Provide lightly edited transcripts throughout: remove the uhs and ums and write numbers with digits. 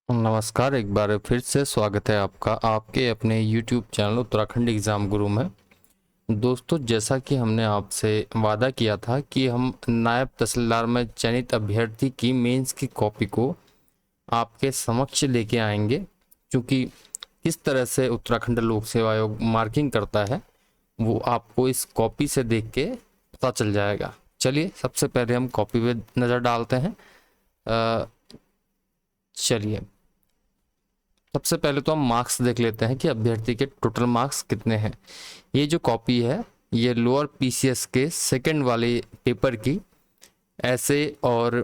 नमस्कार, एक बार फिर से स्वागत है आपका आपके अपने YouTube चैनल उत्तराखंड एग्ज़ाम गुरु में। दोस्तों, जैसा कि हमने आपसे वादा किया था कि हम नायब तहसीलदार में चयनित अभ्यर्थी की मेंस की कॉपी को आपके समक्ष लेके आएंगे, क्योंकि किस तरह से उत्तराखंड लोक सेवा आयोग मार्किंग करता है वो आपको इस कॉपी से देख के पता चल जाएगा। चलिए, सबसे पहले हम कॉपी पे नज़र डालते हैं। चलिए, सबसे पहले तो हम मार्क्स देख लेते हैं कि अभ्यर्थी के टोटल मार्क्स कितने हैं। ये जो कॉपी है ये लोअर पीसीएस के सेकंड वाले पेपर की ऐसे और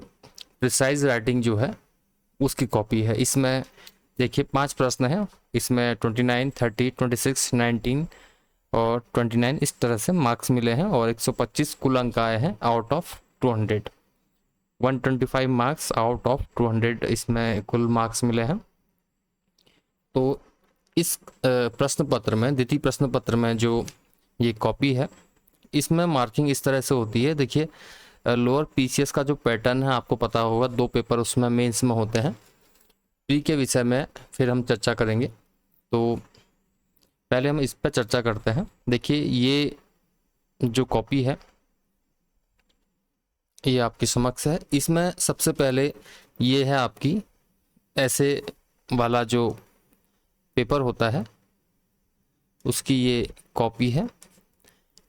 प्रिसाइज राइटिंग जो है उसकी कॉपी है। इसमें देखिए 5 प्रश्न हैं। इसमें 29, 30, 26, 19 और 29 इस तरह से मार्क्स मिले हैं और 125 कुल अंक आए हैं out of 200। 125 marks out of 200 इसमें कुल मार्क्स मिले हैं। तो इस प्रश्न पत्र में, द्वितीय प्रश्न पत्र में जो ये कॉपी है इसमें मार्किंग इस तरह से होती है। देखिए, लोअर पीसीएस का जो पैटर्न है आपको पता होगा, 2 पेपर उसमें मेंस में होते हैं। प्री के विषय में फिर हम चर्चा करेंगे, तो पहले हम इस पर चर्चा करते हैं। देखिए, ये जो कॉपी है ये आपकी समक्ष है। इसमें सबसे पहले ये है आपकी ऐसे वाला जो पेपर होता है उसकी ये कॉपी है।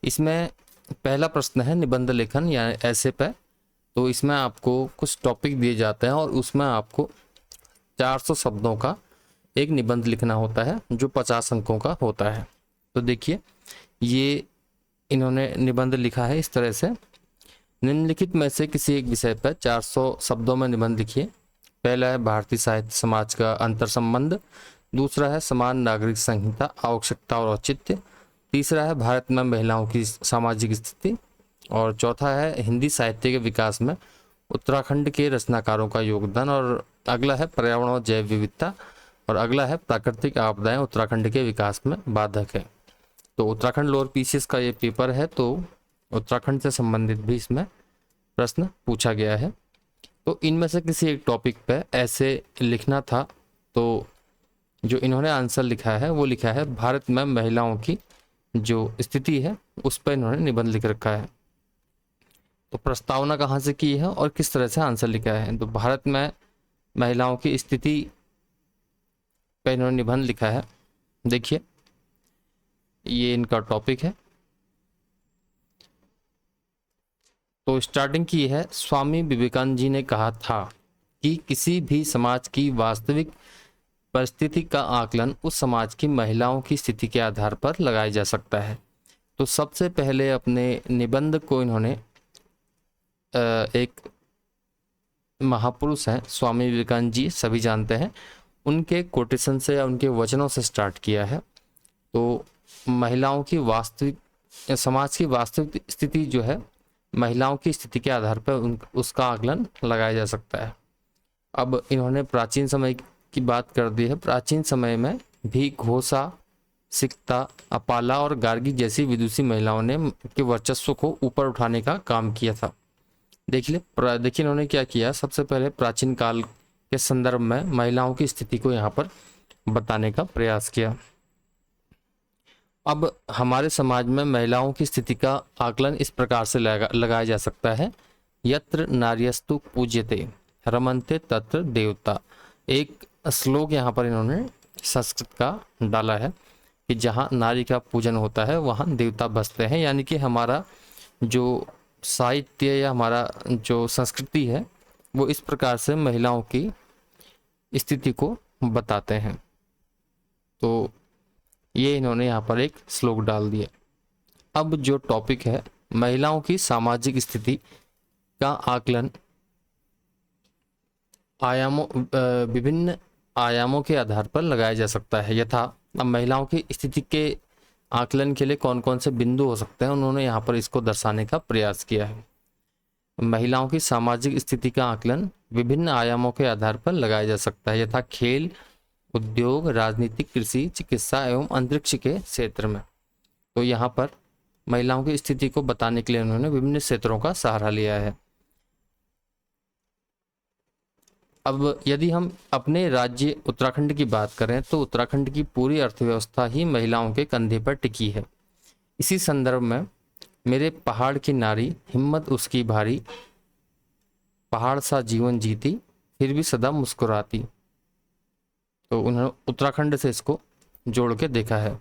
इसमें पहला प्रश्न है निबंध लेखन या ऐसे पे। तो इसमें आपको कुछ टॉपिक दिए जाते हैं और उसमें आपको 400 शब्दों का एक निबंध लिखना होता है जो 50 अंकों का होता है। तो देखिए, ये इन्होंने निबंध लिखा है इस तरह से। निम्नलिखित में से किसी एक विषय पर 400 शब्दों में निबंध लिखिए। पहला है भारतीय साहित्य समाज का अंतर संबंध, दूसरा है समान नागरिक संहिता आवश्यकता और औचित्य, तीसरा है भारत में महिलाओं की सामाजिक स्थिति और चौथा है हिंदी साहित्य के विकास में उत्तराखंड के रचनाकारों का योगदान, और अगला है पर्यावरण और जैव विविधता, और अगला है प्राकृतिक आपदाएं उत्तराखंड के विकास में बाधक है। तो उत्तराखंड लोअर पीसीएस का ये पेपर है, तो उत्तराखंड से संबंधित भी इसमें प्रश्न पूछा गया है। तो इनमें से किसी एक टॉपिक पे ऐसे लिखना था, तो जो इन्होंने आंसर लिखा है वो लिखा है भारत में महिलाओं की जो स्थिति है उस पर इन्होंने निबंध लिख रखा है। तो प्रस्तावना कहाँ से की है और किस तरह से आंसर लिखा है, तो भारत में महिलाओं की स्थिति पर इन्होंने निबंध लिखा है। देखिए, ये इनका टॉपिक है। तो स्टार्टिंग की है, स्वामी विवेकानंद जी ने कहा था कि किसी भी समाज की वास्तविक परिस्थिति का आकलन उस समाज की महिलाओं की स्थिति के आधार पर लगाया जा सकता है। तो सबसे पहले अपने निबंध को इन्होंने एक महापुरुष हैं स्वामी विवेकानंद जी, सभी जानते हैं, उनके कोटेशन से या उनके वचनों से स्टार्ट किया है। तो महिलाओं की वास्तविक, समाज की वास्तविक स्थिति जो है महिलाओं की स्थिति के आधार पर उसका आकलन लगाया जा सकता है। अब इन्होंने प्राचीन समय की बात कर दी है। प्राचीन समय में भी घोषा, सिकता, अपाला और गार्गी जैसी विदुषी महिलाओं ने के वर्चस्व को ऊपर उठाने का काम किया था। देखिए इन्होंने क्या किया, सबसे पहले प्राचीन काल के संदर्भ में महिलाओं की स्थिति को यहाँ पर बताने का प्रयास किया। अब हमारे समाज में महिलाओं की स्थिति का आकलन इस प्रकार से लगाया जा सकता है। यत्र नार्यस्तु पूज्यते रमन्ते तत्र देवता। एक श्लोक यहाँ पर इन्होंने संस्कृत का डाला है कि जहाँ नारी का पूजन होता है वहाँ देवता बसते हैं, यानी कि हमारा जो साहित्य या हमारा जो संस्कृति है वो इस प्रकार से महिलाओं की स्थिति को बताते हैं। तो ये इन्होंने यहाँ पर एक श्लोक डाल दिया। अब जो टॉपिक है महिलाओं की सामाजिक स्थिति का आकलन आयामों, विभिन्न आयामों के आधार पर लगाया जा सकता है। यथा अब महिलाओं की स्थिति के आकलन के लिए कौन कौन से बिंदु हो सकते हैं, उन्होंने यहाँ पर इसको दर्शाने का प्रयास किया है। महिलाओं की सामाजिक स्थिति का आकलन विभिन्न आयामों के आधार पर लगाया जा सकता है, यथा खेल, उद्योग, राजनीतिक, कृषि, चिकित्सा एवं अंतरिक्ष के क्षेत्र में। तो यहाँ पर महिलाओं की स्थिति को बताने के लिए उन्होंने विभिन्न क्षेत्रों का सहारा लिया है। अब यदि हम अपने राज्य उत्तराखंड की बात करें तो उत्तराखंड की पूरी अर्थव्यवस्था ही महिलाओं के कंधे पर टिकी है। इसी संदर्भ में मेरे पहाड़ की नारी, हिम्मत उसकी भारी, पहाड़ सा जीवन जीती, फिर भी सदा मुस्कुराती। तो उन्होंने उत्तराखंड से इसको जोड़ के देखा है।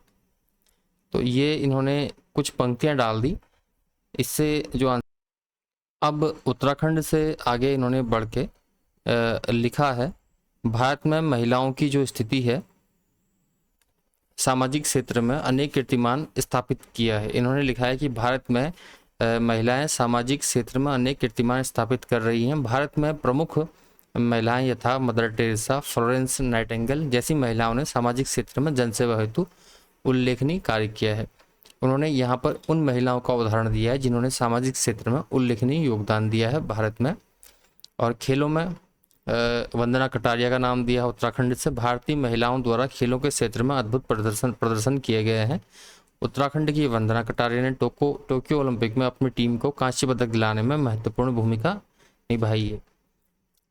तो ये इन्होंने कुछ पंक्तियां डाल दी, इससे जो अब उत्तराखंड से आगे इन्होंने बढ़ के लिखा है, भारत में महिलाओं की जो स्थिति है, सामाजिक क्षेत्र में अनेक कीर्तिमान स्थापित किया है। इन्होंने लिखा है कि भारत में महिलाएं सामाजिक क्षेत्र में अनेक कीर्तिमान स्थापित कर रही हैं। भारत में प्रमुख महिलाएं यथा मदर टेरेसा, फ्लोरेंस नाइटिंगेल जैसी महिलाओं ने सामाजिक क्षेत्र में जनसेवा हेतु उल्लेखनीय कार्य किया है। उन्होंने यहाँ पर उन महिलाओं का उदाहरण दिया है जिन्होंने सामाजिक क्षेत्र में उल्लेखनीय योगदान दिया है भारत में। और खेलों में वंदना कटारिया का नाम दिया है उत्तराखंड से। भारतीय महिलाओं द्वारा खेलों के क्षेत्र में अद्भुत प्रदर्शन किए गए हैं। उत्तराखंड की वंदना कटारिया ने टोक्यो ओलंपिक में अपनी टीम को कांस्य पदक दिलाने में महत्वपूर्ण भूमिका निभाई है।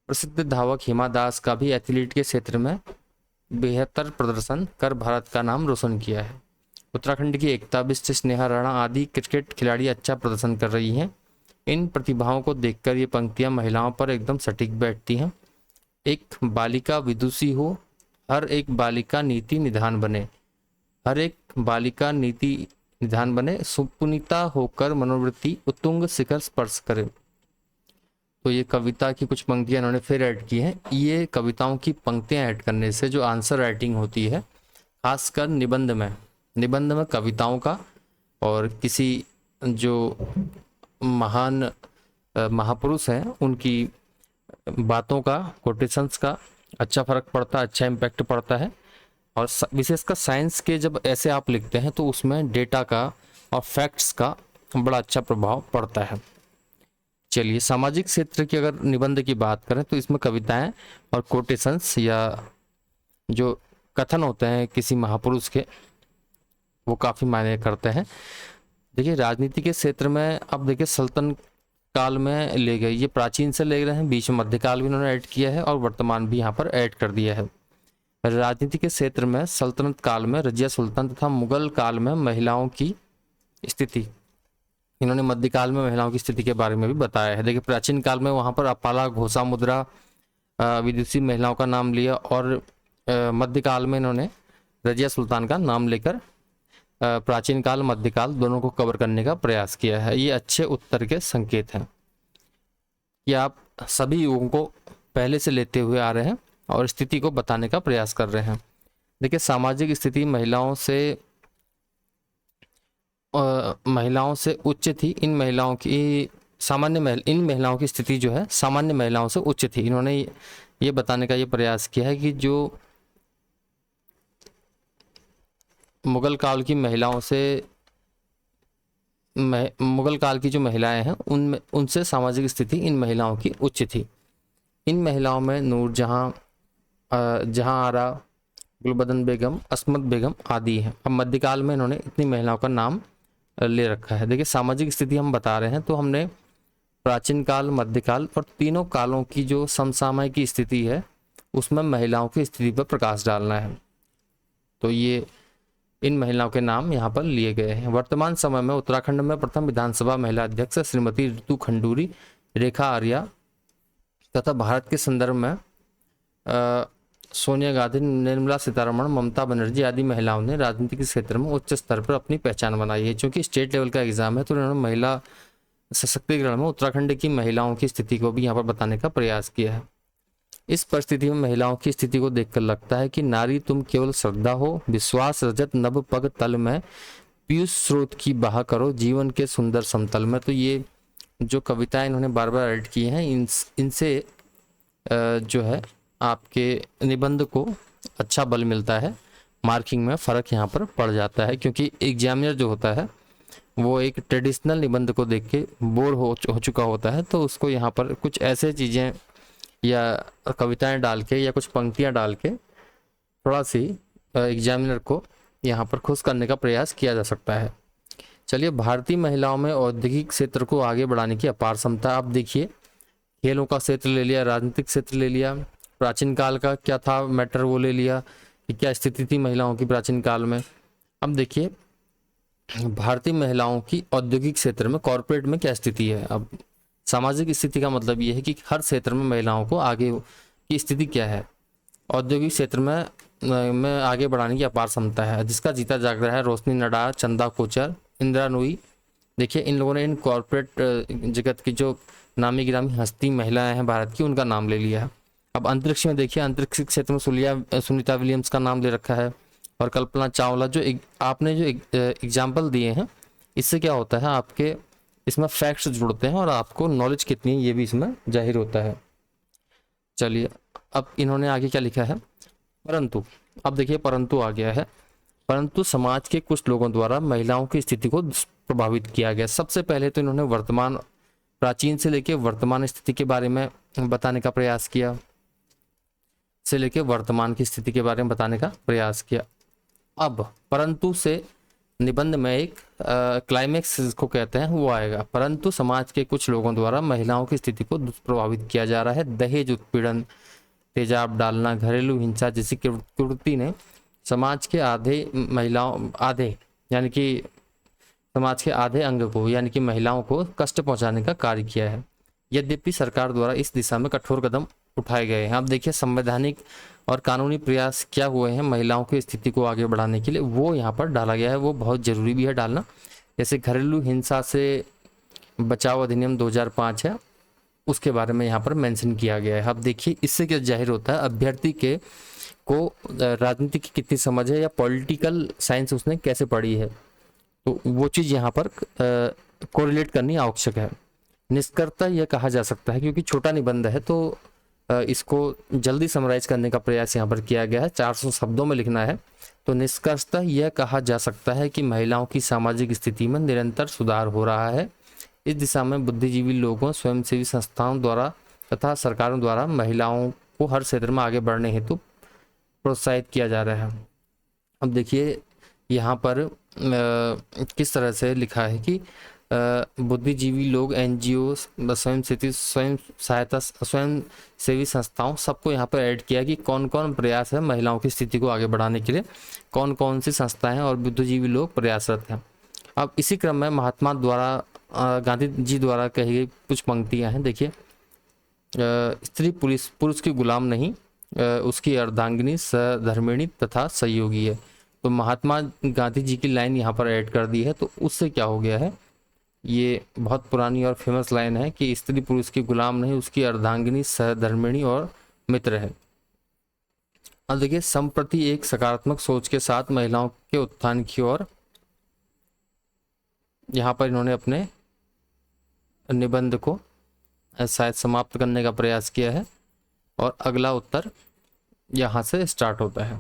प्रसिद्ध धावक हिमा दास का भी एथलीट के क्षेत्र में बेहतर प्रदर्शन कर भारत का नाम रोशन किया है। उत्तराखंड की एकता बिष्ट, स्नेहा राणा आदि क्रिकेट खिलाड़ी अच्छा प्रदर्शन कर रही हैं। इन प्रतिभाओं को देखकर ये पंक्तियां महिलाओं पर एकदम सटीक बैठती हैं। एक बालिका विदुषी हो, हर एक बालिका नीति निधान बने, हर एक बालिका नीति निधान बने, सुपुनीता होकर मनोवृत्ति उत्तुंग शिखर स्पर्श करे। तो ये कविता की कुछ पंक्तियां इन्होंने फिर ऐड की हैं। ये कविताओं की पंक्तियां ऐड करने से जो आंसर राइटिंग होती है, खासकर निबंध में कविताओं का और किसी जो महान महापुरुष हैं उनकी बातों का, कोटेशंस का अच्छा फर्क पड़ता है, अच्छा इम्पैक्ट पड़ता है। और विशेषकर साइंस के जब ऐसे आप लिखते हैं तो उसमें डेटा का और फैक्ट्स का बड़ा अच्छा प्रभाव पड़ता है। चलिए, सामाजिक क्षेत्र की अगर निबंध की बात करें तो इसमें कविताएं और कोटेशंस या जो कथन होते हैं किसी महापुरुष के, वो काफ़ी मायने करते हैं। देखिए, राजनीति के क्षेत्र में अब देखिए सल्तनत काल में ले गए, ये प्राचीन से ले रहे हैं, बीच में मध्यकाल भी इन्होंने ऐड किया है और वर्तमान भी यहाँ पर ऐड कर दिया है। राजनीति के क्षेत्र में सल्तनत काल में रजिया सुल्तान तथा मुगल काल में महिलाओं की स्थिति, इन्होंने मध्यकाल में महिलाओं की स्थिति के बारे में भी बताया है। देखिए, प्राचीन काल में वहाँ पर अपाला, घोषा मुद्रा, विदुषी महिलाओं का नाम लिया और मध्यकाल में इन्होंने रजिया सुल्तान का नाम लेकर प्राचीन काल, मध्यकाल दोनों को कवर करने का प्रयास किया है। ये अच्छे उत्तर के संकेत हैं कि आप सभी युगों को पहले से लेते हुए आ रहे हैं और स्थिति को बताने का प्रयास कर रहे हैं। देखिए, सामाजिक स्थिति महिलाओं से उच्च थी। इन महिलाओं की स्थिति जो है सामान्य महिलाओं से उच्च थी। इन्होंने ये बताने का ये प्रयास किया है कि जो मुगल काल की जो महिलाएं हैं उनसे सामाजिक स्थिति इन महिलाओं की उच्च थी। इन महिलाओं में नूरजहां, जहां आरा, गुलबदन बेगम, अस्मत बेगम आदि हैं। अब मध्यकाल में इन्होंने इतनी महिलाओं का नाम ले रखा है। देखिए, सामाजिक स्थिति हम बता रहे हैं तो हमने प्राचीन काल, मध्यकाल और तीनों कालों की जो समसामयिक की स्थिति है उसमें महिलाओं की स्थिति पर प्रकाश डालना है। तो ये इन महिलाओं के नाम यहाँ पर लिए गए हैं। वर्तमान समय में उत्तराखंड में प्रथम विधानसभा महिला अध्यक्ष श्रीमती ऋतु खंडूरी, रेखा आर्या तथा भारत के संदर्भ में सोनिया गांधी, निर्मला सीतारमण, ममता बनर्जी आदि महिलाओं ने राजनीतिक क्षेत्र में उच्च स्तर पर अपनी पहचान बनाई है। क्योंकि स्टेट लेवल का एग्जाम है तो उन्होंने महिला सशक्तिकरण में उत्तराखंड की महिलाओं की स्थिति को भी यहाँ पर बताने का प्रयास किया है। इस परिस्थिति में महिलाओं की स्थिति को देखकर लगता है कि नारी तुम केवल श्रद्धा हो, विश्वास रजत नभ पग तल में, पीयूष स्रोत की बहा करो जीवन के सुंदर समतल में। तो ये जो कविताएं इन्होंने बार बार ऐड की हैं, इनसे जो है आपके निबंध को अच्छा बल मिलता है, मार्किंग में फ़र्क यहाँ पर पड़ जाता है। क्योंकि एग्जामिनर जो होता है वो एक ट्रेडिशनल निबंध को देख के बोर हो चुका होता है, तो उसको यहाँ पर कुछ ऐसे चीज़ें या कविताएं डाल के या कुछ पंक्तियां डाल के थोड़ा सी एग्जामिनर को यहाँ पर खुश करने का प्रयास किया जा सकता है। चलिए, भारतीय महिलाओं में औद्योगिक क्षेत्र को आगे बढ़ाने की अपार क्षमता। आप देखिए, खेलों का क्षेत्र ले लिया, राजनीतिक क्षेत्र ले लिया, प्राचीन काल का क्या था मैटर वो ले लिया कि क्या स्थिति थी महिलाओं की प्राचीन काल में। अब देखिए भारतीय महिलाओं की औद्योगिक क्षेत्र में, कॉरपोरेट में क्या स्थिति है। अब सामाजिक स्थिति का मतलब ये है कि हर क्षेत्र में महिलाओं को आगे की स्थिति क्या है। औद्योगिक क्षेत्र में आगे बढ़ाने की अपार क्षमता है, जिसका जीता जाग रहा है रोशनी नडार, चंदा कोचर, इंदिरा नूई। देखिए इन लोगों ने इन कॉरपोरेट जगत की जो नामी गिरामी हस्ती महिलाएं हैं भारत की, उनका नाम ले लिया है। अब अंतरिक्ष में देखिए, अंतरिक्ष क्षेत्र में सुनीता विलियम्स का नाम ले रखा है, और कल्पना चावला। जो आपने जो एग्जाम्पल दिए हैं, इससे क्या होता है, आपके इसमें फैक्ट्स जुड़ते हैं और आपको नॉलेज कितनी है ये भी इसमें जाहिर होता है। चलिए अब इन्होंने आगे क्या लिखा है, परंतु। अब देखिए परंतु आ गया है, परंतु समाज के कुछ लोगों द्वारा महिलाओं की स्थिति को प्रभावित किया गया। सबसे पहले तो इन्होंने वर्तमान, प्राचीन से लेकर वर्तमान स्थिति के बारे में बताने का प्रयास किया, से लेकर वर्तमान की स्थिति के बारे में बताने का प्रयास किया। अब परंतु से निबंध में एक क्लाइमेक्स जिसको कहते हैं वो आएगा। परंतु समाज के कुछ लोगों द्वारा महिलाओं की स्थिति को दुष्प्रभावित किया जा रहा है। दहेज उत्पीड़न, तेजाब डालना, घरेलू हिंसा जैसी कुरीति ने समाज के आधे यानी कि समाज के आधे अंग को यानी कि महिलाओं को कष्ट पहुंचाने का कार्य किया है। यद्यपि सरकार द्वारा इस दिशा में कठोर कदम उठाए गए हैं। अब देखिए संवैधानिक और कानूनी प्रयास क्या हुए हैं महिलाओं की स्थिति को आगे बढ़ाने के लिए, वो यहाँ पर डाला गया है, वो बहुत जरूरी भी है डालना। जैसे घरेलू हिंसा से बचाव अधिनियम 2005 है, उसके बारे में यहाँ पर मेंशन किया गया है। अब देखिए इससे क्या जाहिर होता है, अभ्यर्थी को राजनीति की कितनी समझ है या पॉलिटिकल साइंस उसने कैसे पढ़ी है, तो वो चीज़ यहाँ पर कोरिलेट करनी आवश्यक है। निष्कर्षतः यह कहा जा सकता है, क्योंकि छोटा निबंध है तो इसको जल्दी समराइज करने का प्रयास यहाँ पर किया गया है, 400 शब्दों में लिखना है। तो निष्कर्षतः यह कहा जा सकता है कि महिलाओं की सामाजिक स्थिति में निरंतर सुधार हो रहा है। इस दिशा में बुद्धिजीवी लोगों, स्वयंसेवी संस्थाओं द्वारा तथा सरकारों द्वारा महिलाओं को हर क्षेत्र में आगे बढ़ने हेतु प्रोत्साहित किया जा रहा है। अब देखिए यहाँ पर किस तरह से लिखा है कि बुद्धिजीवी लोग, एनजीओ, स्वयंसेवी संस्थाओं, सबको यहाँ पर ऐड किया कि कौन कौन प्रयास है महिलाओं की स्थिति को आगे बढ़ाने के लिए, कौन कौन सी संस्थाएं और बुद्धिजीवी लोग प्रयासरत हैं। अब इसी क्रम में महात्मा द्वारा, गांधी जी द्वारा कही गई कुछ पंक्तियां हैं। देखिए स्त्री पुरुष की गुलाम नहीं, उसकी अर्धांगिनी, सधर्मिणी तथा सहयोगी है। तो महात्मा गांधी जी की लाइन यहाँ पर ऐड कर दी है। तो उससे क्या हो गया है, ये बहुत पुरानी और फेमस लाइन है कि स्त्री पुरुष की गुलाम नहीं, उसकी अर्धांगिनी, सहधर्मिणी और मित्र है। अब देखिए संप्रति एक सकारात्मक सोच के साथ महिलाओं के उत्थान की ओर यहाँ पर इन्होंने अपने निबंध को शायद समाप्त करने का प्रयास किया है, और अगला उत्तर यहाँ से स्टार्ट होता है।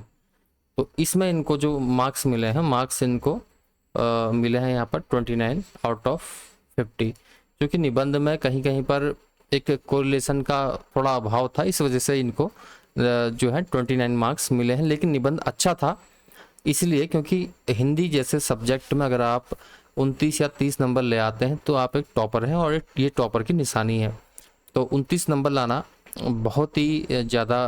तो इसमें इनको जो मार्क्स मिले हैं, मार्क्स इनको मिले हैं यहाँ पर 29 आउट ऑफ 50, क्योंकि निबंध में कहीं कहीं पर एक कोरिलेशन का थोड़ा अभाव था, इस वजह से इनको जो है 29 मार्क्स मिले हैं। लेकिन निबंध अच्छा था इसलिए क्योंकि हिंदी जैसे सब्जेक्ट में अगर आप 29 या 30 नंबर ले आते हैं तो आप एक टॉपर हैं, और ये टॉपर की निशानी है। तो 29 नंबर लाना बहुत ही ज़्यादा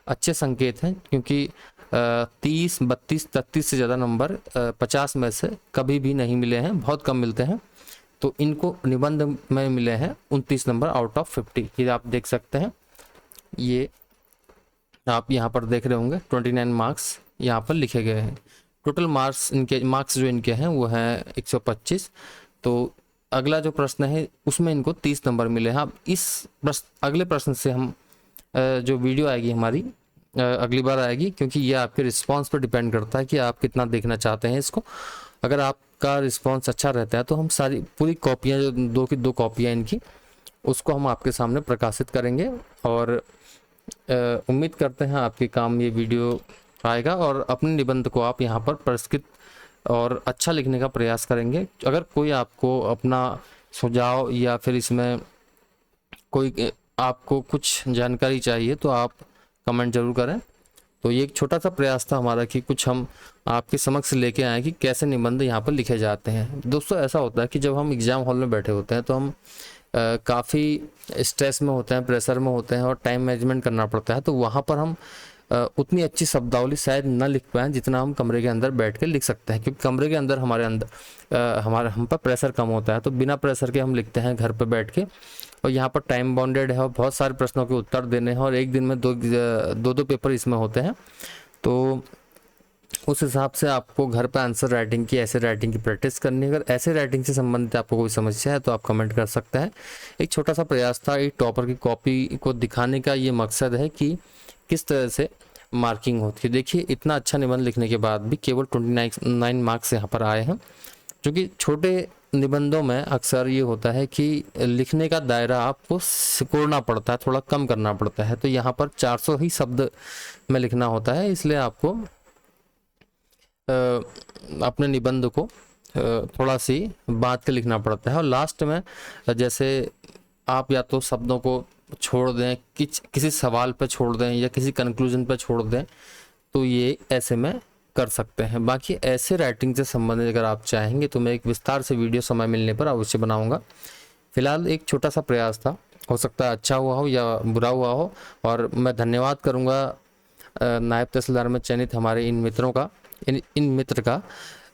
अच्छे संकेत हैं, क्योंकि 30, 32, 33 से ज़्यादा नंबर 50 में से कभी भी नहीं मिले हैं, बहुत कम मिलते हैं। तो इनको निबंध में मिले हैं 29 नंबर आउट ऑफ 50। ये आप देख सकते हैं, ये आप यहाँ पर देख रहे होंगे 29 मार्क्स यहाँ पर लिखे गए हैं। टोटल मार्क्स जो इनके हैं वो हैं 125। तो अगला जो प्रश्न है उसमें इनको 30 नंबर मिले हैं। अब इस अगले प्रश्न से हम जो वीडियो आएगी हमारी अगली बार आएगी, क्योंकि ये आपके रिस्पांस पर डिपेंड करता है कि आप कितना देखना चाहते हैं इसको। अगर आपका रिस्पांस अच्छा रहता है तो हम सारी पूरी कॉपियाँ, जो 2 की 2 कॉपियाँ इनकी, उसको हम आपके सामने प्रकाशित करेंगे। और उम्मीद करते हैं आपके काम ये वीडियो आएगा, और अपने निबंध को आप यहाँ पर परिष्कृत और अच्छा लिखने का प्रयास करेंगे। अगर कोई आपको अपना सुझाव या फिर इसमें कोई आपको कुछ जानकारी चाहिए तो आप कमेंट जरूर करें। तो ये एक छोटा सा प्रयास था हमारा कि कुछ हम आपके समक्ष लेके आए कि कैसे निबंध यहाँ पर लिखे जाते हैं। दोस्तों ऐसा होता है कि जब हम एग्ज़ाम हॉल में बैठे होते हैं तो हम काफ़ी स्ट्रेस में होते हैं, प्रेशर में होते हैं और टाइम मैनेजमेंट करना पड़ता है, तो वहाँ पर हम उतनी अच्छी शब्दावली शायद न लिख पाएँ जितना हम कमरे के अंदर बैठ के लिख सकते हैं, क्योंकि कमरे के अंदर हमारे हम पर प्रेशर कम होता है, तो बिना प्रेशर के हम लिखते हैं घर पे बैठ के। और यहाँ पर टाइम बाउंडेड है और बहुत सारे प्रश्नों के उत्तर देने हैं और एक दिन में दो पेपर इसमें होते हैं, तो उस हिसाब से आपको घर पे आंसर राइटिंग की, ऐसे राइटिंग की प्रैक्टिस करनी है। अगर ऐसे राइटिंग से संबंधित आपको कोई समस्या है तो आप कमेंट कर सकते हैं। एक छोटा सा प्रयास था एक टॉपर की कॉपी को दिखाने का, ये मकसद है कि किस तरह से मार्किंग होती है। देखिए इतना अच्छा निबंध लिखने के बाद भी केवल 29 मार्क्स यहाँ पर आए हैं, क्योंकि छोटे निबंधों में अक्सर ये होता है कि लिखने का दायरा आपको सिकुड़ना पड़ता है, थोड़ा कम करना पड़ता है, तो यहाँ पर 400 ही शब्द में लिखना होता है, इसलिए आपको अपने निबंध को थोड़ा सी बात के लिखना पड़ता है। और लास्ट में जैसे आप या तो शब्दों को छोड़ दें, किसी सवाल पर छोड़ दें या किसी कंक्लूजन पर छोड़ दें, तो ये ऐसे में कर सकते हैं। बाकी ऐसे राइटिंग से संबंधित अगर आप चाहेंगे तो मैं एक विस्तार से वीडियो समय मिलने पर अवश्य बनाऊंगा। फिलहाल एक छोटा सा प्रयास था, हो सकता है अच्छा हुआ हो या बुरा हुआ हो, और मैं धन्यवाद करूंगा नायब तहसीलदार में चयनित हमारे इन मित्रों का, इन मित्र का।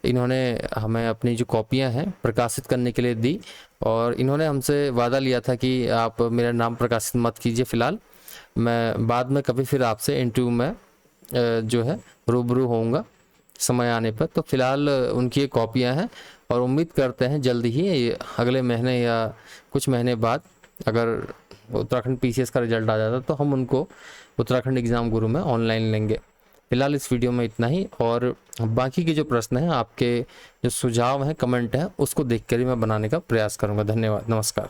इन्होंने हमें अपनी जो कॉपियां हैं प्रकाशित करने के लिए दी और इन्होंने हमसे वादा लिया था कि आप मेरा नाम प्रकाशित मत कीजिए फ़िलहाल, मैं बाद में कभी फिर आपसे इंटरव्यू में जो है रूबरू होऊंगा समय आने पर। तो फिलहाल उनकी ये कॉपियाँ हैं और उम्मीद करते हैं जल्दी ही अगले महीने या कुछ महीने बाद अगर उत्तराखंड पीसीएस का रिजल्ट आ जाता तो हम उनको उत्तराखंड एग्ज़ाम गुरु में ऑनलाइन लेंगे। फिलहाल इस वीडियो में इतना ही, और बाकी के जो प्रश्न हैं, आपके जो सुझाव हैं, कमेंट हैं, उसको देख कर ही मैं बनाने का प्रयास करूँगा। धन्यवाद, नमस्कार।